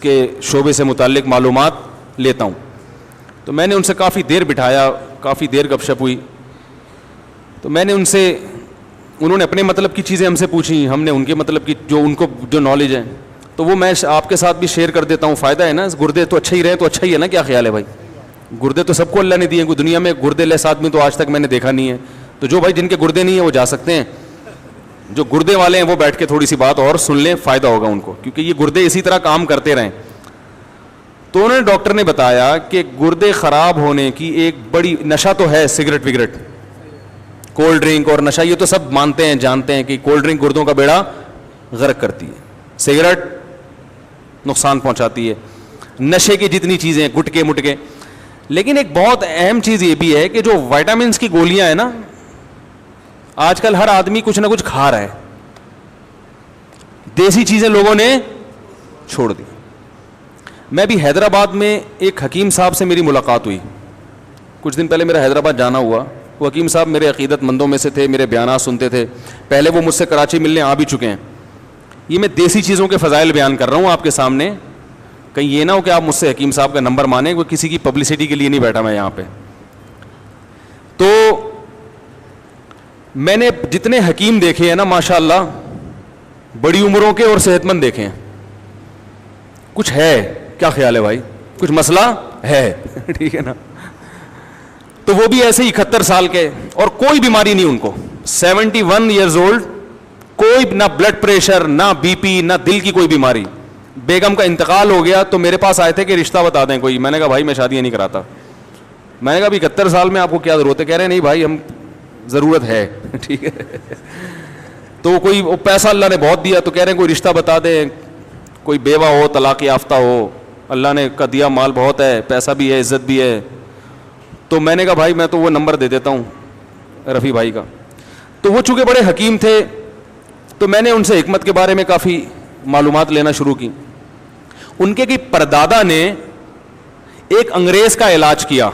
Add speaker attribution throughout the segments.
Speaker 1: کے شعبے سے متعلق معلومات لیتا ہوں. تو میں نے ان سے کافی دیر بٹھایا, کافی دیر گپ شپ ہوئی. تو میں نے ان سے, انہوں نے اپنے مطلب کی چیزیں ہم سے پوچھی, ہم نے ان کے مطلب کی جو ان کو جو نالج ہے تو وہ میں آپ کے ساتھ بھی شیئر کر دیتا ہوں. فائدہ ہے نا, گردے تو اچھا ہی رہے تو اچھا ہی ہے نا. کیا خیال ہے بھائی؟ گردے تو سب کو اللہ نے دیے, کوئی دنیا میں گردے لیس آدمی تو آج تک میں نے دیکھا نہیں ہے. تو جو بھائی جن کے گردے نہیں ہیں وہ جا سکتے ہیں, جو گردے والے ہیں وہ بیٹھ کے تھوڑی سی بات اور سن لیں, فائدہ ہوگا ان کو, کیونکہ یہ گردے اسی طرح کام کرتے رہیں. تو انہوں نے, ڈاکٹر نے بتایا کہ گردے خراب ہونے کی ایک بڑی, نشہ تو ہے سگریٹ وگریٹ, کولڈ ڈرنک اور نشہ, یہ تو سب مانتے ہیں جانتے ہیں کہ کولڈ ڈرنک گردوں کا بیڑا غرق کرتی ہے, سگریٹ نقصان پہنچاتی ہے, نشے کی جتنی چیزیں گٹکے مٹکے. لیکن ایک بہت اہم چیز یہ بھی ہے کہ جو وائٹامنس کی گولیاں ہیں نا, آج کل ہر آدمی کچھ نہ کچھ کھا رہا ہے, دیسی چیزیں لوگوں نے چھوڑ دی. میں بھی حیدرآباد میں ایک حکیم صاحب سے میری ملاقات ہوئی کچھ دن پہلے, میرا حیدرآباد جانا ہوا. وہ حکیم صاحب میرے عقیدت مندوں میں سے تھے, میرے بیانات سنتے تھے. پہلے وہ مجھ سے کراچی ملنے آ بھی چکے ہیں. یہ میں دیسی چیزوں کے فضائل بیان کر رہا ہوں آپ کے سامنے, کہیں یہ نہ ہو کہ آپ مجھ سے حکیم صاحب کا نمبر مانیں, وہ کسی کی پبلسٹی کے لیے نہیں بیٹھا میں یہاں پہ. تو میں نے جتنے حکیم دیکھے ہیں نا ماشاءاللہ, بڑی عمروں کے اور صحت مند دیکھے ہیں. کچھ ہے, کیا خیال ہے بھائی؟ کچھ مسئلہ ہے ٹھیک ہے نا. تو وہ بھی ایسے 71 سال کے, اور کوئی بیماری نہیں ان کو, 71 ایئرز اولڈ, کوئی نہ بلڈ پریشر, نہ بی پی, نہ دل کی کوئی بیماری. بیگم کا انتقال ہو گیا تو میرے پاس آئے تھے کہ رشتہ بتا دیں کوئی. میں نے کہا بھائی میں شادیاں نہیں کراتا. میں نے کہا 71 سال میں آپ کو کیا ضرورت ہے؟ کہہ رہے نہیں بھائی ہم ضرورت ہے ٹھیک ہے. تو کوئی پیسہ اللہ نے بہت دیا تو کہہ رہے ہیں کوئی رشتہ بتا دیں, کوئی بیوہ ہو, طلاق یافتہ ہو, اللہ نے کا دیا مال بہت ہے, پیسہ بھی ہے, عزت بھی ہے. تو میں نے کہا بھائی میں تو وہ نمبر دے دیتا ہوں رفیع بھائی کا. تو وہ چونکہ بڑے حکیم تھے تو میں نے ان سے حکمت کے بارے میں کافی معلومات لینا شروع کی. ان کے پردادا نے ایک انگریز کا علاج کیا,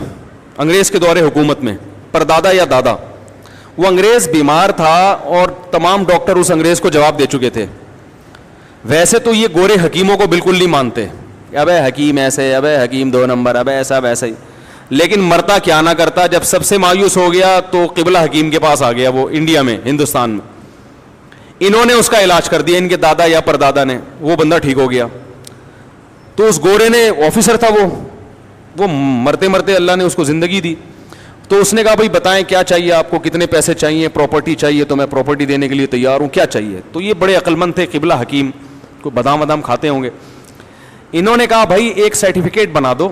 Speaker 1: انگریز کے دور حکومت میں, پردادا یا دادا. وہ انگریز بیمار تھا اور تمام ڈاکٹر اس انگریز کو جواب دے چکے تھے. ویسے تو یہ گورے حکیموں کو بالکل نہیں مانتے, ابے حکیم ایسے, ابے حکیم 2 نمبر, ابے ایسا ویسا ہی. لیکن مرتا کیا نہ کرتا, جب سب سے مایوس ہو گیا تو قبلہ حکیم کے پاس آ گیا, وہ انڈیا میں, ہندوستان میں. انہوں نے اس کا علاج کر دیا, ان کے دادا یا پردادا نے. وہ بندہ ٹھیک ہو گیا. تو اس گورے نے, آفیسر تھا وہ مرتے مرتے اللہ نے اس کو زندگی دی. تو اس نے کہا بھائی بتائیں کیا چاہیے آپ کو, کتنے پیسے چاہیے, پراپرٹی چاہیے تو میں پراپرٹی دینے کے لیے تیار ہوں, کیا چاہیے. تو یہ بڑے عقل مند تھے قبلہ حکیم, کو بادام وادام کھاتے ہوں گے. انہوں نے کہا بھائی ایک سرٹیفکیٹ بنا دو,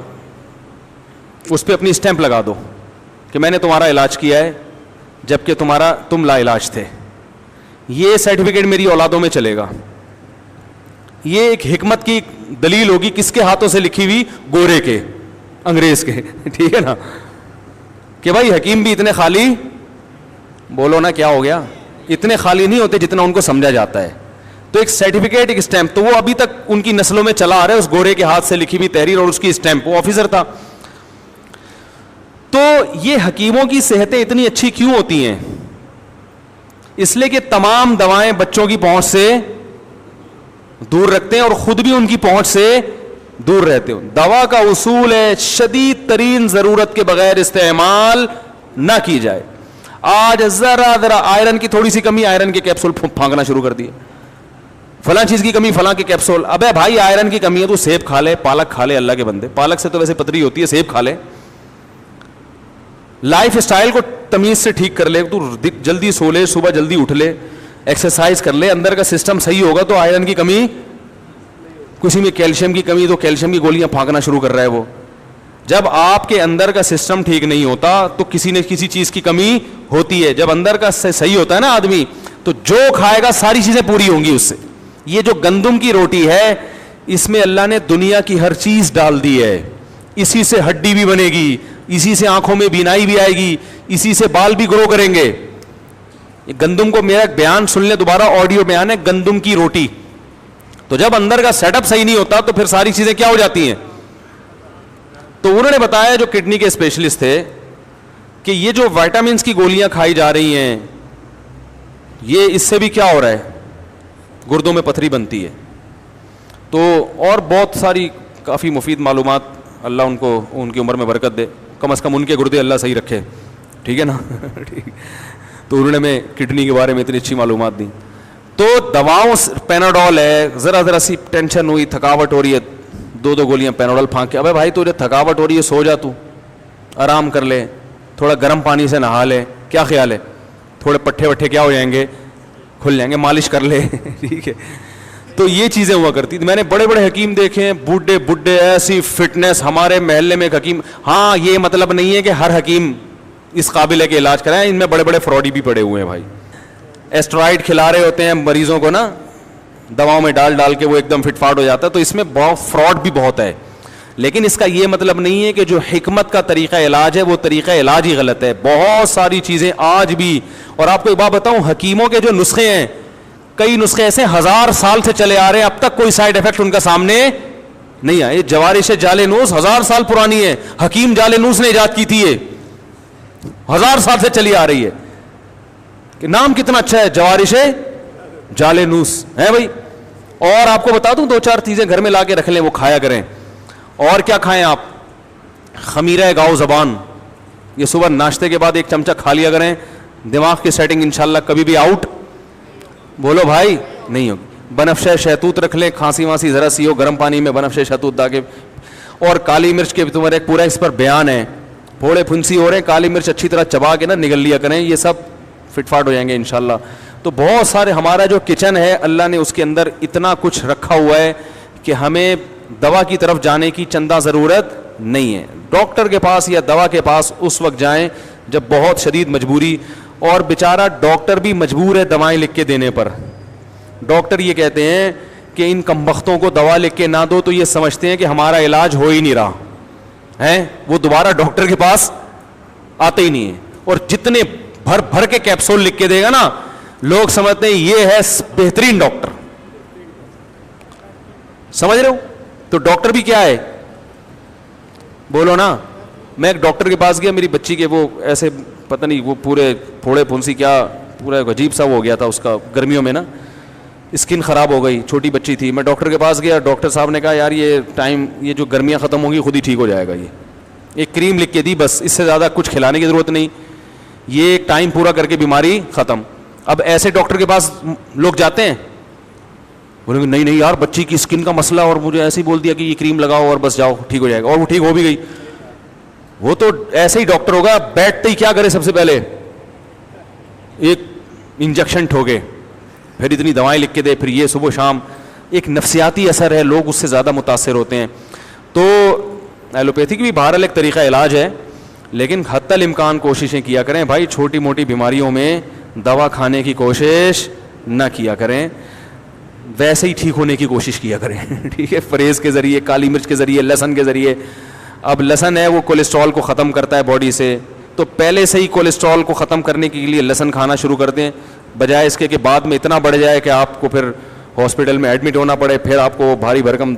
Speaker 1: اس پہ اپنی اسٹیمپ لگا دو کہ میں نے تمہارا علاج کیا ہے جبکہ تم لا علاج تھے. یہ سرٹیفکیٹ میری اولادوں میں چلے گا. یہ ایک حکمت کی دلیل ہوگی. کس کے ہاتھوں سے لکھی ہوئی؟ گورے کے, انگریز کے ٹھیک ہے نا. کہ بھائی حکیم بھی اتنے خالی, بولو نا کیا ہو گیا, اتنے خالی نہیں ہوتے جتنا ان کو سمجھا جاتا ہے. تو ایک سرٹیفکیٹ, ایک اسٹیمپ, تو وہ ابھی تک ان کی نسلوں میں چلا آ رہا ہے, اس گورے کے ہاتھ سے لکھی ہوئی تحریر اور اس کی اسٹیمپ. وہ آفیسر تھا. تو یہ حکیموں کی صحتیں اتنی اچھی کیوں ہوتی ہیں؟ اس لیے کہ تمام دوائیں بچوں کی پہنچ سے دور رکھتے ہیں اور خود بھی ان کی پہنچ سے دور رہتے ہو. دوا کا اصول ہے شدید ترین ضرورت کے بغیر استعمال نہ کی جائے. آج ذرا آئرن کی تھوڑی سی کمی, آئرن کے کیپسول پھانکنا شروع کر دیے. فلاں چیز کی کمی, فلاں کے کیپسول. ابے بھائی آئرن کی کمی ہے تو سیب کھا لے, پالک کھا لے, اللہ کے بندے, پالک سے تو ویسے پتری ہوتی ہے, سیب کھا لے. لائف اسٹائل کو تمیز سے ٹھیک کر لے, تو جلدی سو لے, صبح جلدی اٹھ لے, ایکسرسائز کر لے, اندر کا سسٹم صحیح ہوگا تو آئرن کی کمی, کسی میں کیلشیم کی کمی تو کیلشیم کی گولیاں پھانکنا شروع کر رہا ہے وہ. جب آپ کے اندر کا سسٹم ٹھیک نہیں ہوتا تو کسی نہ کسی چیز کی کمی ہوتی ہے. جب اندر کا صحیح ہوتا ہے نا آدمی, تو جو کھائے گا ساری چیزیں پوری ہوں گی اس سے. یہ جو گندم کی روٹی ہے, اس میں اللہ نے دنیا کی ہر چیز ڈال دی ہے. اسی سے ہڈی بھی بنے گی, اسی سے آنکھوں میں بینائی بھی آئے گی, اسی سے بال بھی گرو کریں گے. گندم کو, میرا بیان سن لیں دوبارہ, آڈیو بیان ہے, گندم کی روٹی. تو جب اندر کا سیٹ اپ صحیح نہیں ہوتا تو پھر ساری چیزیں کیا ہو جاتی ہیں. تو انہوں نے بتایا, جو کڈنی کے اسپیشلسٹ تھے, کہ یہ جو وائٹامنس کی گولیاں کھائی جا رہی ہیں, یہ اس سے بھی کیا ہو رہا ہے, گردوں میں پتھری بنتی ہے. تو اور بہت ساری کافی مفید معلومات, اللہ ان کو ان کی عمر میں برکت دے, کم از کم ان کے گردے اللہ صحیح رکھے, ٹھیک ہے نا. ٹھیک, تو انہوں نے ہمیں کڈنی کے بارے میں اتنی اچھی معلومات دی. تو دواؤں, پیناڈول ہے, ذرا سی ٹینشن ہوئی, تھکاوٹ ہو رہی ہے, 2 گولیاں پیناڈول پھانک کے, ابے بھائی تو تھکاوٹ ہو رہی ہے سو جا, تو آرام کر لے, تھوڑا گرم پانی سے نہا لے, کیا خیال ہے, تھوڑے پٹھے وٹھے کیا ہو جائیں گے, کھل جائیں گے, مالش کر لے. ٹھیک ہے, تو یہ چیزیں ہوا کرتی تھی. میں نے بڑے بڑے حکیم دیکھے ہیں, بوڑھے ایسی فٹنس. ہمارے محلے میں ایک حکیم, ہاں یہ مطلب نہیں ہے کہ ہر حکیم اس قابل ہے کہ علاج کرائیں, ان میں بڑے بڑے فراڈی بھی پڑے ہوئے ہیں بھائی. ایسٹرائڈ کھلا رہے ہوتے ہیں مریضوں کو نا, دواؤں میں ڈال کے وہ ایک دم فٹ فاٹ ہو جاتا ہے. تو اس میں بہت فراڈ بھی بہت ہے, لیکن اس کا یہ مطلب نہیں ہے کہ جو حکمت کا طریقہ علاج ہے وہ طریقہ علاج ہی غلط ہے. بہت ساری چیزیں آج بھی, اور آپ کو ایک بات بتاؤں, حکیموں کے جو نسخے ہیں, کئی نسخے ایسے 1000 سال سے چلے آ رہے ہیں, اب تک کوئی سائڈ افیکٹ ان کا سامنے نہیں آیا. جوارش جالینوس 1000 سال پرانی ہے, حکیم جالینوس نے ایجاد کی تھی, یہ 1000 سال سے چلی آ رہی ہے. کہ نام کتنا اچھا ہے, جوارش جالینوس ہے بھائی. اور آپ کو بتا دوں 2-4 چیزیں گھر میں لا کے رکھ لیں, وہ کھایا کریں. اور کیا کھائیں آپ, خمیرہ گاؤ زبان, یہ صبح ناشتے کے بعد 1 چمچہ کھا لیا کریں. دماغ کی سیٹنگ انشاءاللہ کبھی بھی آؤٹ بولو بھائی نہیں ہوگی. بنفشہ شہتوت رکھ لیں, کھانسی وانسی ذرا سی ہو, گرم پانی میں بنفشہ شہتوت ڈال کے. اور کالی مرچ کے تمہارے ایک پورا اس پر بیان ہے, پھوڑے پھنسی ہو رہے ہیں, کالی مرچ اچھی طرح چبا کے نا نگل لیا کریں, یہ سب فٹ فاٹ ہو جائیں گے انشاءاللہ. تو بہت سارے, ہمارا جو کچن ہے اللہ نے اس کے اندر اتنا کچھ رکھا ہوا ہے کہ ہمیں دوا کی طرف جانے کی چندہ ضرورت نہیں ہے. ڈاکٹر کے پاس یا دوا کے پاس اس وقت جائیں جب بہت شدید مجبوری, اور بیچارہ ڈاکٹر بھی مجبور ہے دوائیں لکھ کے دینے پر. ڈاکٹر یہ کہتے ہیں کہ ان کمبختوں کو دوا لکھ کے نہ دو تو یہ سمجھتے ہیں کہ ہمارا علاج ہو ہی نہیں رہا ہے, وہ دوبارہ ڈاکٹر کے پاس آتے ہی نہیں ہیں. اور جتنے بھر کے کیپسول لکھ کے دے گا نا, لوگ سمجھتے ہیں یہ ہے بہترین ڈاکٹر. سمجھ رہے ہو؟ تو ڈاکٹر بھی کیا ہے, بولو نا. میں ایک ڈاکٹر کے پاس گیا, میری بچی کے وہ ایسے پتہ نہیں وہ پورے پھوڑے پھنسی کیا پورا عجیب سا ہو گیا تھا اس کا, گرمیوں میں نا اسکن خراب ہو گئی, چھوٹی بچی تھی. میں ڈاکٹر کے پاس گیا, ڈاکٹر صاحب نے کہا یار یہ جو گرمیاں ختم ہوں گی خود ہی ٹھیک ہو جائے گا. یہ ایک کریم لکھ کے دی بس, اس سے زیادہ کچھ کھلانے کی ضرورت نہیں, یہ ایک ٹائم پورا کر کے بیماری ختم. اب ایسے ڈاکٹر کے پاس لوگ جاتے ہیں, بولیں گے نہیں یار بچی کی اسکن کا مسئلہ, اور مجھے ایسے ہی بول دیا کہ یہ کریم لگاؤ اور بس جاؤ ٹھیک ہو جائے گا, اور وہ ٹھیک ہو بھی گئی. وہ تو ایسے ہی ڈاکٹر ہوگا, بیٹھتے ہی کیا کرے, سب سے پہلے ایک انجیکشن ٹھوکے, پھر اتنی دوائیں لکھ کے دے, پھر یہ صبح شام. ایک نفسیاتی اثر ہے, لوگ اس سے زیادہ متاثر ہوتے ہیں. تو ایلوپیتھی کی بھی بہرحال ایک طریقہ علاج ہے, لیکن حتی الامکان کوششیں کیا کریں بھائی, چھوٹی موٹی بیماریوں میں دوا کھانے کی کوشش نہ کیا کریں, ویسے ہی ٹھیک ہونے کی کوشش کیا کریں. ٹھیک ہے, فریز کے ذریعے, کالی مرچ کے ذریعے, لہسن کے ذریعے. اب لہسن ہے وہ کولیسٹرول کو ختم کرتا ہے باڈی سے, تو پہلے سے ہی کولیسٹرول کو ختم کرنے کے لیے لہسن کھانا شروع کر دیں, بجائے اس کے کہ بعد میں اتنا بڑھ جائے کہ آپ کو پھر ہاسپٹل میں ایڈمٹ ہونا پڑے, پھر آپ کو بھاری بھرکم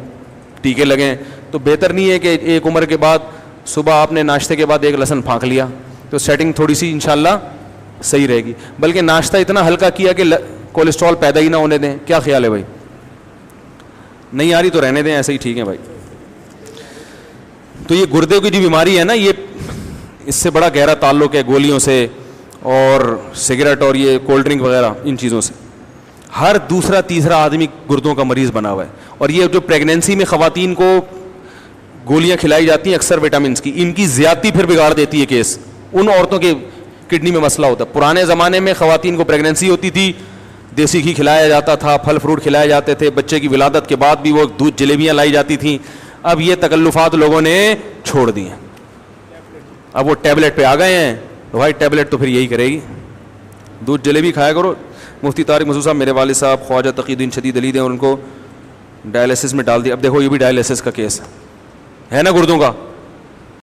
Speaker 1: ٹیکے لگیں. تو بہتر نہیں ہے کہ ایک عمر کے بعد صبح آپ نے ناشتے کے بعد ایک لہسن پھانک لیا, تو سیٹنگ تھوڑی سی انشاءاللہ صحیح رہے گی. بلکہ ناشتہ اتنا ہلکا کیا کہ کولیسٹرول پیدا ہی نہ ہونے دیں. کیا خیال ہے بھائی؟ نہیں آ رہی تو رہنے دیں, ایسے ہی ٹھیک ہے بھائی. تو یہ گردے کی جو بیماری ہے نا, یہ اس سے بڑا گہرا تعلق ہے گولیوں سے اور سگریٹ اور یہ کولڈ ڈرنک وغیرہ, ان چیزوں سے. ہر دوسرا تیسرا آدمی گردوں کا مریض بنا ہوا ہے. اور یہ جو پریگنینسی میں خواتین کو گولیاں کھلائی جاتی ہیں اکثر وٹامنس کی, ان کی زیادتی پھر بگاڑ دیتی ہے کیس. ان عورتوں کے کڈنی میں مسئلہ ہوتا ہے. پرانے زمانے میں خواتین کو پریگنینسی ہوتی تھی, دیسی گھی کھلایا جاتا تھا, پھل فروٹ کھلائے جاتے تھے, بچے کی ولادت کے بعد بھی وہ دودھ جلیبیاں لائی جاتی تھیں. اب یہ تکلفات لوگوں نے چھوڑ دی ہیں, اب وہ ٹیبلٹ پہ آ گئے ہیں. تو بھائی ٹیبلٹ تو پھر یہی کرے گی, دودھ جلیبی کھایا کرو. مفتی طارق مسعود صاحب, میرے والد صاحب خواجہ تقی الدین شدید علی ہیں, اور ان کو ڈائلسس میں ڈال دیا. اب دیکھو یہ بھی ڈائلسس کا کیس ہے نا گردوں کا.